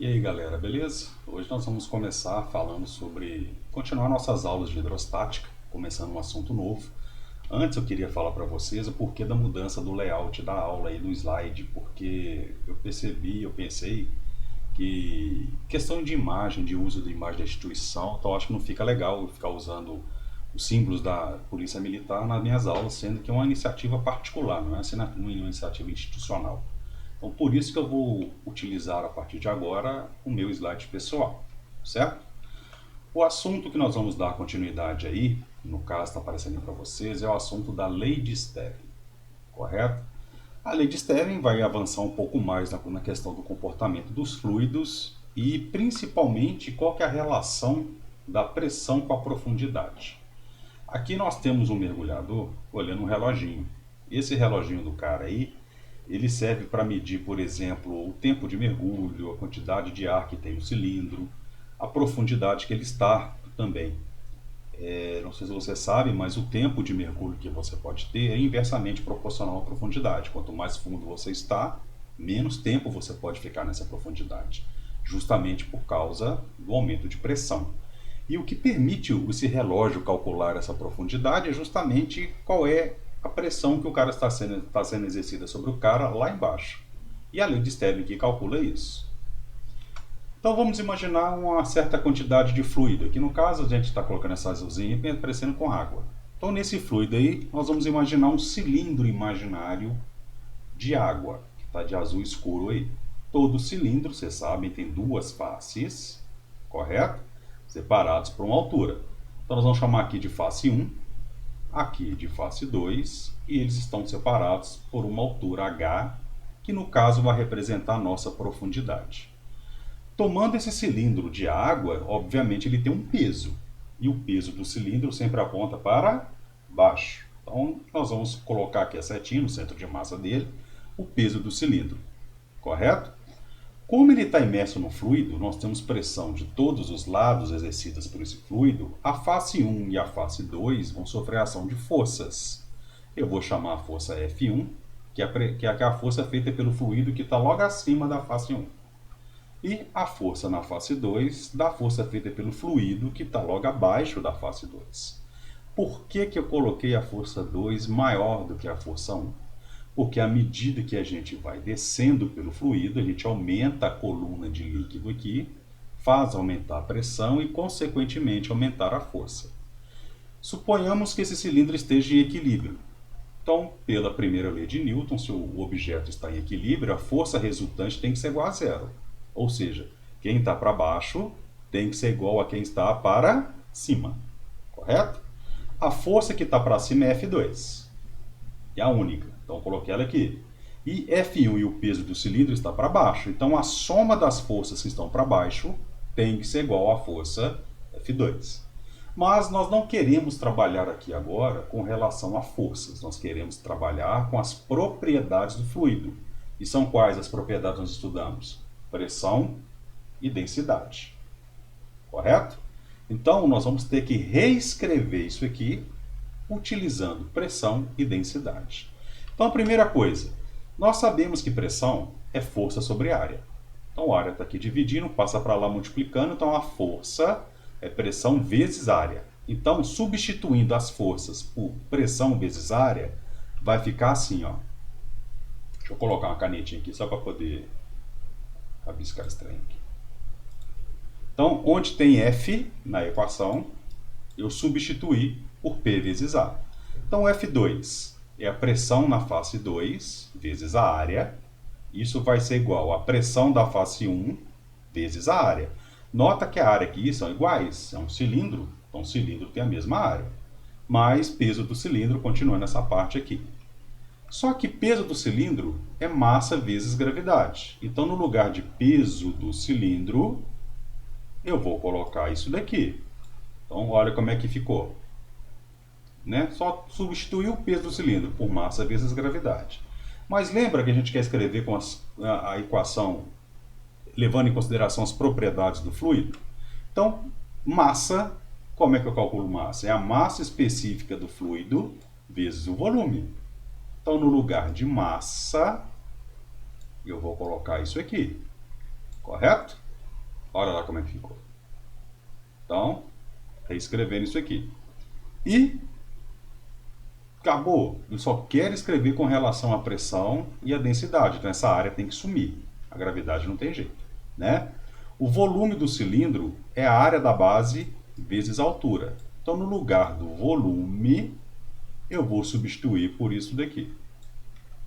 E aí galera, beleza? Hoje nós vamos começar falando sobre continuar nossas aulas de hidrostática, começando um assunto novo. Antes eu queria falar para vocês o porquê da mudança do layout da aula e do slide, porque eu pensei que questão de imagem, de uso de imagem da instituição, então eu acho que não fica legal eu ficar usando os símbolos da Polícia Militar nas minhas aulas, sendo que é uma iniciativa particular, não é uma iniciativa institucional. Então, por isso que eu vou utilizar a partir de agora o meu slide pessoal, certo? O assunto que nós vamos dar continuidade aí, no caso está aparecendo para vocês, é o assunto da lei de Stevin, correto? A lei de Stevin vai avançar um pouco mais na questão do comportamento dos fluidos e principalmente qual que é a relação da pressão com a profundidade. Aqui nós temos um mergulhador olhando um reloginho. Esse reloginho do cara aí, ele serve para medir, por exemplo, o tempo de mergulho, a quantidade de ar que tem no cilindro, a profundidade que ele está também. Não sei se você sabe, mas o tempo de mergulho que você pode ter é inversamente proporcional à profundidade. Quanto mais fundo você está, menos tempo você pode ficar nessa profundidade, justamente por causa do aumento de pressão. E o que permite esse relógio calcular essa profundidade é justamente qual é a pressão que o cara está sendo exercida sobre o cara lá embaixo. E a lei de Stevin que calcula isso. Então vamos imaginar uma certa quantidade de fluido. Aqui no caso a gente está colocando essa azulzinha parecendo com água. Então nesse fluido aí nós vamos imaginar um cilindro imaginário de água, que está de azul escuro aí. Todo cilindro, vocês sabem, tem duas faces, correto? Separados por uma altura. Então nós vamos chamar aqui de face 1, aqui de face 2, e eles estão separados por uma altura h, que no caso vai representar a nossa profundidade. Tomando esse cilindro de água, obviamente ele tem um peso, e o peso do cilindro sempre aponta para baixo. Então nós vamos colocar aqui a setinha no centro de massa dele, o peso do cilindro, correto? Como ele está imerso no fluido, nós temos pressão de todos os lados exercidas por esse fluido, a face 1 e a face 2 vão sofrer ação de forças. Eu vou chamar a força F1, que é a força feita pelo fluido que está logo acima da face 1. E a força na face 2 da força feita pelo fluido que está logo abaixo da face 2. Por que eu coloquei a força 2 maior do que a força 1? Porque à medida que a gente vai descendo pelo fluido, a gente aumenta a coluna de líquido aqui, faz aumentar a pressão e, consequentemente, aumentar a força. Suponhamos que esse cilindro esteja em equilíbrio. Então, pela primeira lei de Newton, se o objeto está em equilíbrio, a força resultante tem que ser igual a zero. Ou seja, quem está para baixo tem que ser igual a quem está para cima, correto? A força que está para cima é F2, é a única. Então eu coloquei ela aqui. E F1 e o peso do cilindro está para baixo. Então a soma das forças que estão para baixo tem que ser igual à força F2. Mas nós não queremos trabalhar aqui agora com relação a forças. Nós queremos trabalhar com as propriedades do fluido. E são quais as propriedades que nós estudamos? Pressão e densidade. Correto? Então nós vamos ter que reescrever isso aqui utilizando pressão e densidade. Então a primeira coisa, nós sabemos que pressão é força sobre área. Então a área está aqui dividindo, passa para lá multiplicando, então a força é pressão vezes área. Então substituindo as forças por pressão vezes área, vai ficar assim, ó. Deixa eu colocar uma canetinha aqui só para poder rabiscar esse trem aqui. Então, onde tem F na equação, eu substituí por P vezes A. Então, F2 é a pressão na face 2 vezes a área. Isso vai ser igual à pressão da face 1 vezes a área. Nota que a área aqui são iguais, é um cilindro, então o cilindro tem a mesma área. Mas peso do cilindro continua nessa parte aqui. Só que peso do cilindro é massa vezes gravidade. Então, no lugar de peso do cilindro, eu vou colocar isso daqui. Então, olha como é que ficou. Né? Só substituir o peso do cilindro por massa vezes gravidade. Mas lembra que a gente quer escrever com a equação levando em consideração as propriedades do fluido? Então, massa, como é que eu calculo massa? É a massa específica do fluido vezes o volume. Então, no lugar de massa, eu vou colocar isso aqui, correto? Olha lá como é que ficou. Então, reescrevendo isso aqui. E acabou. Eu só quero escrever com relação à pressão e à densidade. Então essa área tem que sumir. A gravidade não tem jeito, né? O volume do cilindro é a área da base vezes a altura. Então no lugar do volume, eu vou substituir por isso daqui.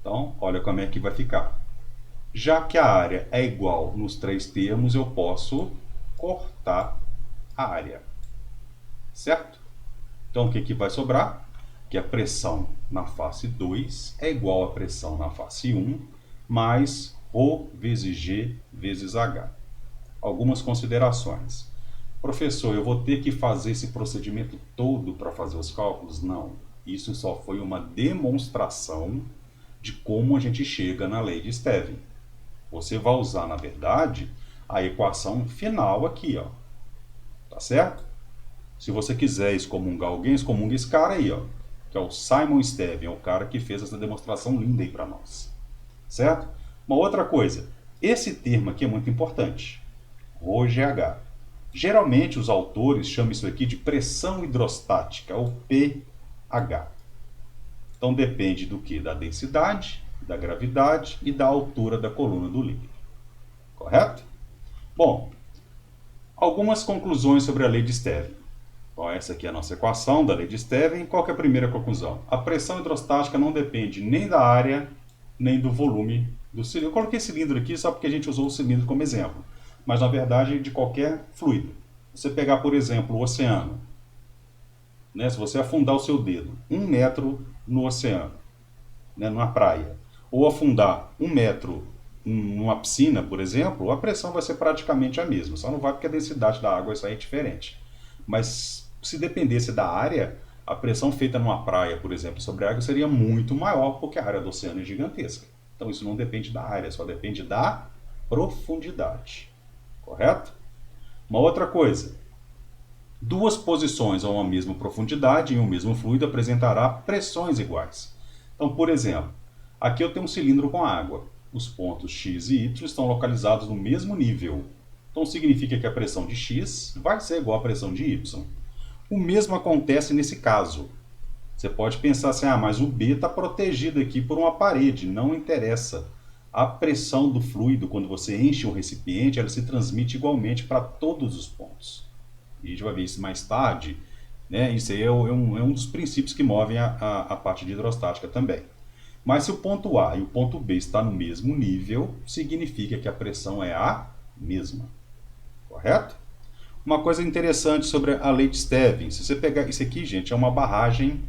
Então, olha como é que vai ficar. Já que a área é igual nos três termos, eu posso cortar a área. Certo? Então, o que vai sobrar? Que a pressão na face 2 é igual à pressão na face 1, mais ρ vezes G vezes H. Algumas considerações. Professor, eu vou ter que fazer esse procedimento todo para fazer os cálculos? Não. Isso só foi uma demonstração de como a gente chega na lei de Stevin. Você vai usar, na verdade, a equação final aqui, ó. Tá certo? Se você quiser excomungar alguém, excomunga esse cara aí, ó, que é o Simon Stevin, é o cara que fez essa demonstração linda aí para nós. Certo? Uma outra coisa, esse termo aqui é muito importante, ρGH. Geralmente os autores chamam isso aqui de pressão hidrostática, ou pH. Então depende do que? Da densidade, da gravidade e da altura da coluna do líquido. Correto? Bom, algumas conclusões sobre a lei de Stevin. Então, essa aqui é a nossa equação da lei de Stevin. Qual que é a primeira conclusão? A pressão hidrostática não depende nem da área, nem do volume do cilindro. Eu coloquei cilindro aqui só porque a gente usou o cilindro como exemplo. Mas, na verdade, de qualquer fluido. Você pegar, por exemplo, o oceano. Né? Se você afundar o seu dedo 1 metro no oceano, né? Numa praia, ou afundar 1 metro numa piscina, por exemplo, a pressão vai ser praticamente a mesma. Só não vai porque a densidade da água vai sair diferente. Mas se dependesse da área, a pressão feita numa praia, por exemplo, sobre a água seria muito maior, porque a área do oceano é gigantesca. Então isso não depende da área, só depende da profundidade. Correto? Uma outra coisa. Duas posições a uma mesma profundidade em um mesmo fluido apresentará pressões iguais. Então, por exemplo, aqui eu tenho um cilindro com água. Os pontos X e Y estão localizados no mesmo nível. Então significa que a pressão de X vai ser igual à pressão de Y. O mesmo acontece nesse caso. Você pode pensar assim, mas o B está protegido aqui por uma parede. Não interessa. A pressão do fluido, quando você enche um recipiente, ela se transmite igualmente para todos os pontos. E a gente vai ver isso mais tarde. Né? Isso aí é um dos princípios que movem a parte de hidrostática também. Mas se o ponto A e o ponto B estão no mesmo nível, significa que a pressão é a mesma. Correto? Uma coisa interessante sobre a lei de Stevin, se você pegar isso aqui, gente, é uma barragem,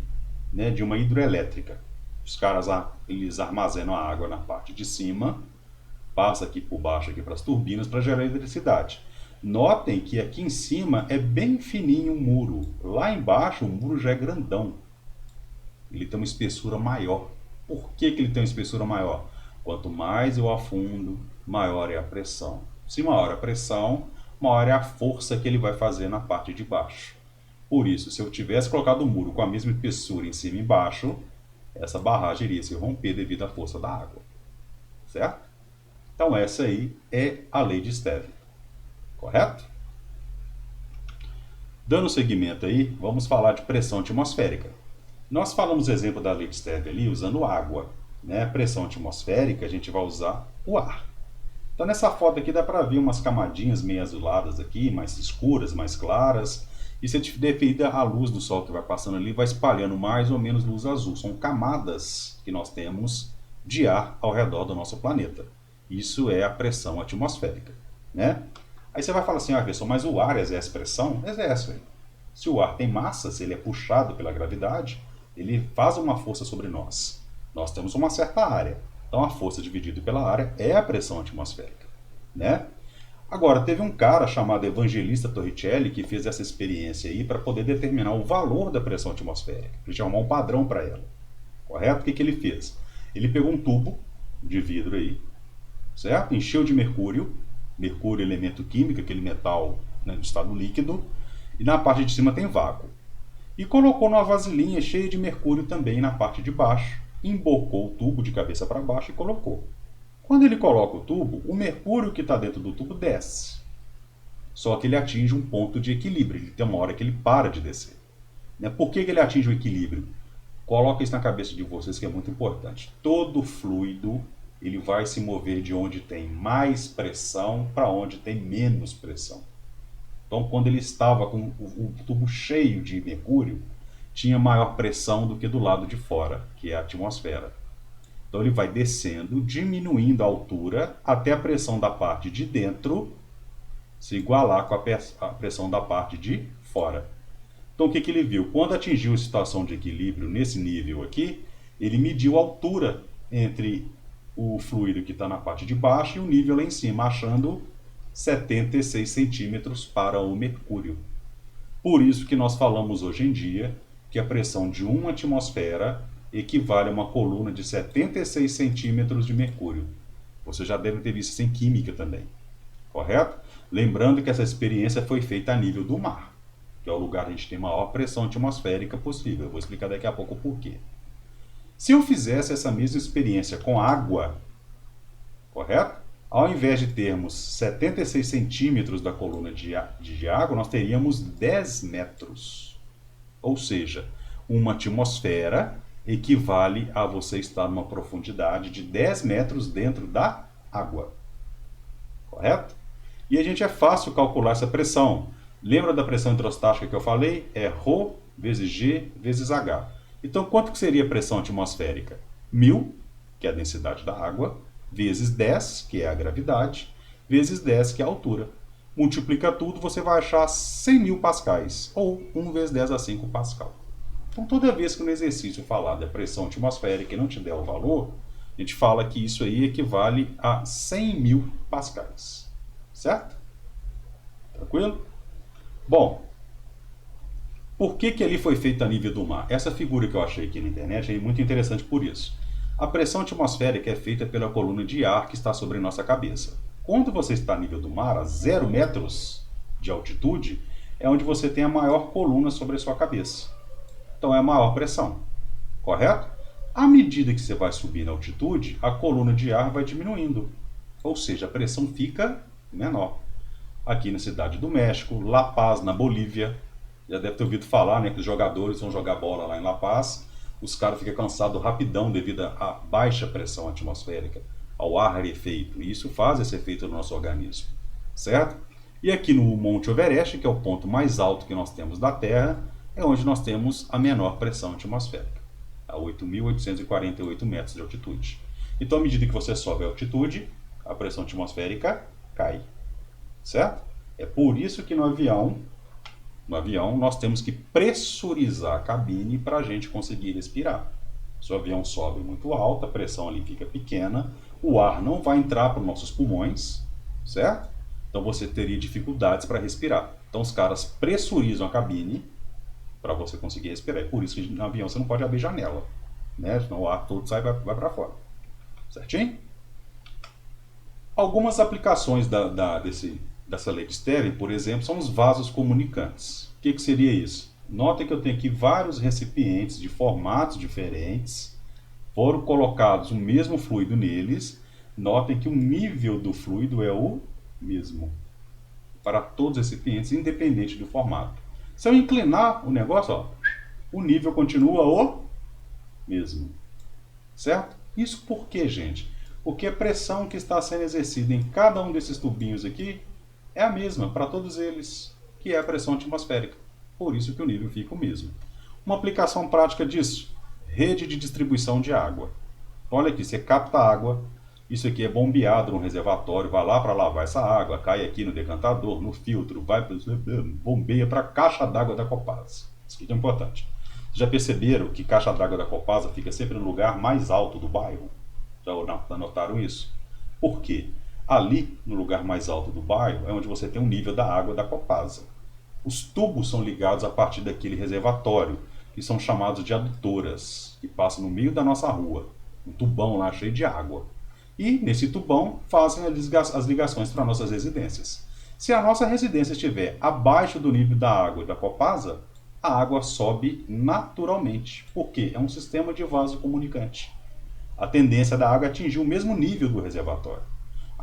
né, de uma hidrelétrica. Os caras eles armazenam a água na parte de cima, passa aqui por baixo aqui para as turbinas para gerar eletricidade. Notem que aqui em cima é bem fininho o muro, lá embaixo o muro já é grandão. Ele tem uma espessura maior. Por que ele tem uma espessura maior? Quanto mais eu afundo, maior é a pressão. Se maior é a pressão, maior é a força que ele vai fazer na parte de baixo. Por isso, se eu tivesse colocado o muro com a mesma espessura em cima e embaixo, essa barragem iria se romper devido à força da água. Certo? Então essa aí é a lei de Stevin. Correto? Dando seguimento aí, vamos falar de pressão atmosférica. Nós falamos exemplo da lei de Stevin ali usando água. Né? Pressão atmosférica, a gente vai usar o ar. Então nessa foto aqui dá para ver umas camadinhas meio azuladas aqui, mais escuras, mais claras. E se devido à luz do sol que vai passando ali, vai espalhando mais ou menos luz azul. São camadas que nós temos de ar ao redor do nosso planeta. Isso é a pressão atmosférica. Né? Aí você vai falar assim, Anderson, mas o ar exerce pressão? Exerce. Se o ar tem massa, se ele é puxado pela gravidade, ele faz uma força sobre nós. Nós temos uma certa área. Então a força dividida pela área é a pressão atmosférica. Né? Agora, teve um cara chamado Evangelista Torricelli que fez essa experiência aí para poder determinar o valor da pressão atmosférica. Ele tinha arrumar um padrão para ela. Correto? O que ele fez? Ele pegou um tubo de vidro aí, certo? Encheu de mercúrio, mercúrio é elemento químico, aquele metal, né, do estado líquido, e na parte de cima tem vácuo. E colocou numa vasilhinha cheia de mercúrio também na parte de baixo, embocou o tubo de cabeça para baixo e colocou. Quando ele coloca o tubo, o mercúrio que está dentro do tubo desce. Só que ele atinge um ponto de equilíbrio, ele tem uma hora que ele para de descer. Né? Por que ele atinge o equilíbrio? Coloca isso na cabeça de vocês que é muito importante. Todo fluido ele vai se mover de onde tem mais pressão para onde tem menos pressão. Então, quando ele estava com o tubo cheio de mercúrio, tinha maior pressão do que do lado de fora, que é a atmosfera. Então, ele vai descendo, diminuindo a altura, até a pressão da parte de dentro se igualar com a pressão da parte de fora. Então, o que ele viu? Quando atingiu a situação de equilíbrio nesse nível aqui, ele mediu a altura entre o fluido que está na parte de baixo e o nível lá em cima, achando 76 centímetros para o mercúrio. Por isso que nós falamos hoje em dia que a pressão de uma atmosfera equivale a uma coluna de 76 centímetros de mercúrio. Você já deve ter visto isso em química também, correto? Lembrando que essa experiência foi feita a nível do mar, que é o lugar onde a gente tem maior pressão atmosférica possível. Eu vou explicar daqui a pouco o porquê. Se eu fizesse essa mesma experiência com água, correto? Ao invés de termos 76 centímetros da coluna de água, nós teríamos 10 metros. Ou seja, uma atmosfera equivale a você estar numa profundidade de 10 metros dentro da água. Correto? E a gente é fácil calcular essa pressão. Lembra da pressão hidrostática que eu falei? É ρ vezes G vezes H. Então, quanto que seria a pressão atmosférica? 1000, que é a densidade da água, vezes 10, que é a gravidade, vezes 10, que é a altura. Multiplica tudo, você vai achar 100.000 pascais, ou 1 vezes 10 a 5 pascal. Então, toda vez que no exercício falar da pressão atmosférica e não te der o valor, a gente fala que isso aí equivale a 100.000 pascais. Certo? Tranquilo? Bom, por que ali foi feito a nível do mar? Essa figura que eu achei aqui na internet é muito interessante por isso. A pressão atmosférica é feita pela coluna de ar que está sobre nossa cabeça. Quando você está a nível do mar, a 0 metros de altitude, é onde você tem a maior coluna sobre a sua cabeça. Então é a maior pressão, correto? À medida que você vai subir na altitude, a coluna de ar vai diminuindo, ou seja, a pressão fica menor. Aqui na Cidade do México, La Paz, na Bolívia, já deve ter ouvido falar, né, que os jogadores vão jogar bola lá em La Paz, os caras ficam cansados rapidão devido à baixa pressão atmosférica, ao ar rarefeito, e isso faz esse efeito no nosso organismo, certo? E aqui no Monte Everest, que é o ponto mais alto que nós temos da Terra, é onde nós temos a menor pressão atmosférica, a 8.848 metros de altitude. Então, à medida que você sobe a altitude, a pressão atmosférica cai, certo? É por isso que no avião nós temos que pressurizar a cabine para a gente conseguir respirar. Se o avião sobe muito alto, a pressão ali fica pequena, o ar não vai entrar para os nossos pulmões, certo? Então você teria dificuldades para respirar. Então os caras pressurizam a cabine para você conseguir respirar. É por isso que no avião você não pode abrir janela, né? Senão o ar todo sai e vai para fora. Certinho? Algumas aplicações dessa lei de Stevin, por exemplo, são os vasos comunicantes. O que seria isso? Notem que eu tenho aqui vários recipientes de formatos diferentes, foram colocados o mesmo fluido neles. Notem que o nível do fluido é o mesmo para todos os recipientes, independente do formato. Se eu inclinar o negócio, ó, o nível continua o mesmo. Certo? Isso por quê, gente? Porque a pressão que está sendo exercida em cada um desses tubinhos aqui é a mesma para todos eles, que é a pressão atmosférica. Por isso que o nível fica o mesmo. Uma aplicação prática disso, rede de distribuição de água. Olha aqui, você capta água, isso aqui é bombeado no reservatório, vai lá para lavar essa água, cai aqui no decantador, no filtro, bombeia para a caixa d'água da Copasa. Isso aqui é importante. Já perceberam que caixa d'água da Copasa fica sempre no lugar mais já notaram isso? Por quê? Ali, no lugar mais alto do bairro, é onde você tem o nível da água da Copasa. Os tubos são ligados a partir daquele reservatório, que são chamados de adutoras, que passam no meio da nossa rua. Um tubão lá cheio de água. E, nesse tubão, fazem as ligações para nossas residências. Se a nossa residência estiver abaixo do nível da água da Copasa, a água sobe naturalmente. Por quê? É um sistema de vaso comunicante. A tendência da água é atingir o mesmo nível do reservatório.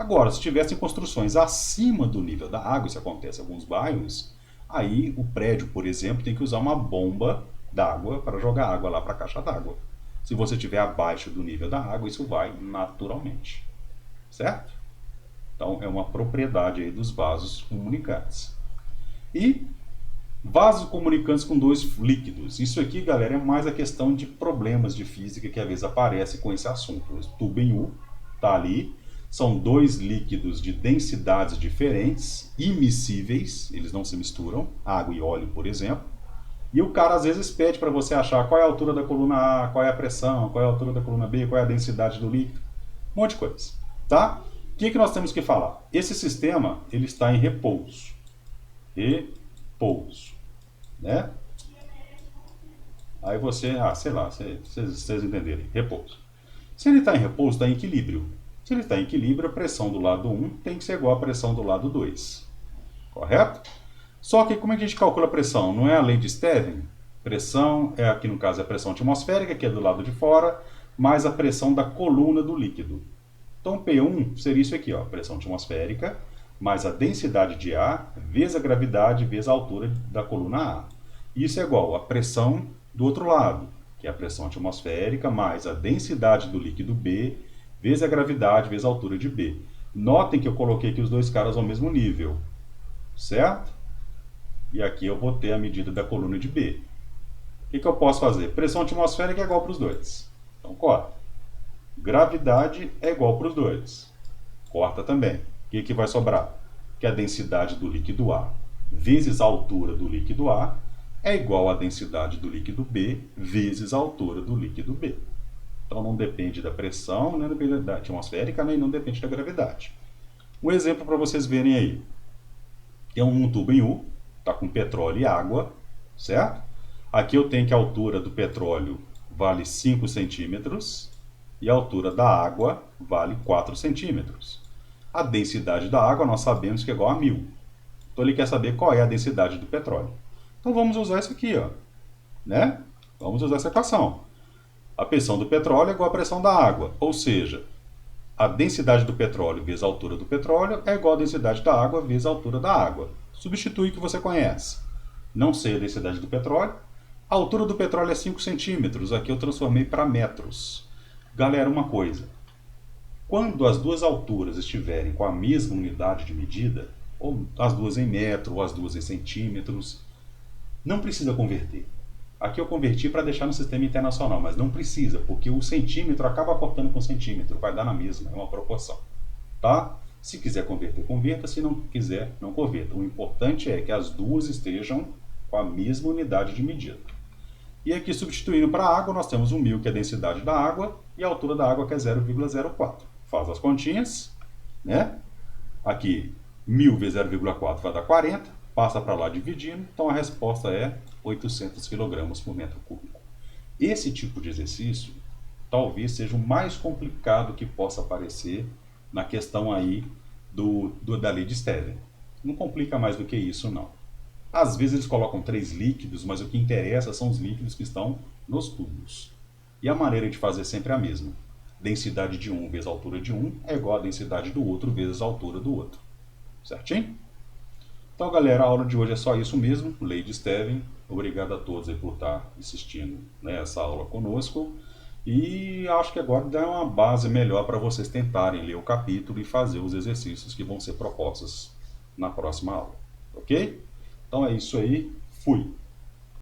Agora, se tivessem construções acima do nível da água, isso acontece em alguns bairros, aí o prédio, por exemplo, tem que usar uma bomba d'água para jogar água lá para a caixa d'água. Se você estiver abaixo do nível da água, isso vai naturalmente, certo? Então, é uma propriedade aí dos vasos comunicantes. E vasos comunicantes com dois líquidos. Isso aqui, galera, é mais a questão de problemas de física que às vezes aparece com esse assunto. O tubo em U está ali. São dois líquidos de densidades diferentes, immiscíveis, eles não se misturam, água e óleo, por exemplo. E o cara às vezes pede para você achar qual é a altura da coluna A, qual é a pressão, qual é a altura da coluna B, qual é a densidade do líquido, um monte de coisa, tá? O que nós temos que falar? Esse sistema, ele está em repouso. Repouso, né? Aí você, sei lá, vocês entenderem, repouso. Se ele está em repouso, está em equilíbrio. Se ele está em equilíbrio, a pressão do lado 1 tem que ser igual à pressão do lado 2. Correto? Só que como é que a gente calcula a pressão? Não é a lei de Stevin? Pressão, aqui no caso é a pressão atmosférica, que é do lado de fora, mais a pressão da coluna do líquido. Então P1 seria isso aqui, ó, pressão atmosférica, mais a densidade de ar, vezes a gravidade, vezes a altura da coluna A. Isso é igual à pressão do outro lado, que é a pressão atmosférica, mais a densidade do líquido B, vezes a gravidade, vezes a altura de B. Notem que eu coloquei aqui os dois caras ao mesmo nível, certo? E aqui eu vou ter a medida da coluna de B. O que eu posso fazer? Pressão atmosférica é igual para os dois. Então corta. Gravidade é igual para os dois. Corta também. O que vai sobrar? Que a densidade do líquido A vezes a altura do líquido A é igual à densidade do líquido B vezes a altura do líquido B. Então não depende da pressão, nem depende da atmosférica, nem não depende da gravidade. Um exemplo para vocês verem aí. Tem um tubo em U, está com petróleo e água, certo? Aqui eu tenho que a altura do petróleo vale 5 centímetros e a altura da água vale 4 centímetros. A densidade da água nós sabemos que é igual a 1000. Então ele quer saber qual é a densidade do petróleo. Então vamos usar isso aqui, ó, né? Vamos usar essa equação. A pressão do petróleo é igual à pressão da água, ou seja, a densidade do petróleo vezes a altura do petróleo é igual à densidade da água vezes a altura da água. Substitui o que você conhece. Não sei a densidade do petróleo. A altura do petróleo é 5 centímetros. Aqui eu transformei para metros. Galera, uma coisa. Quando as duas alturas estiverem com a mesma unidade de medida, ou as duas em metro, ou as duas em centímetros, não precisa converter. Aqui eu converti para deixar no sistema internacional, mas não precisa, porque o centímetro acaba cortando com centímetro, vai dar na mesma, é uma proporção. Tá? Se quiser converter, converta. Se não quiser, não converta. O importante é que as duas estejam com a mesma unidade de medida. E aqui, substituindo para a água, nós temos 1000, que é a densidade da água, e a altura da água, que é 0,04. Faz as continhas, né? Aqui, 1000 vezes 0,4 vai dar 40. Passa para lá dividindo. Então, a resposta é 800 kg por metro cúbico. Esse tipo de exercício talvez seja o mais complicado que possa aparecer na questão aí da lei de Stevin. Não complica mais do que isso, não. Às vezes eles colocam 3 líquidos, mas o que interessa são os líquidos que estão nos tubos. E a maneira de fazer sempre é a mesma. Densidade de um vezes a altura de um é igual a densidade do outro vezes a altura do outro. Certinho? Então, galera, a aula de hoje é só isso mesmo. Lei de Stevin. Obrigado a todos aí por estar assistindo, né, essa aula conosco. E acho que agora dá uma base melhor para vocês tentarem ler o capítulo e fazer os exercícios que vão ser propostos na próxima aula. Ok? Então é isso aí. Fui!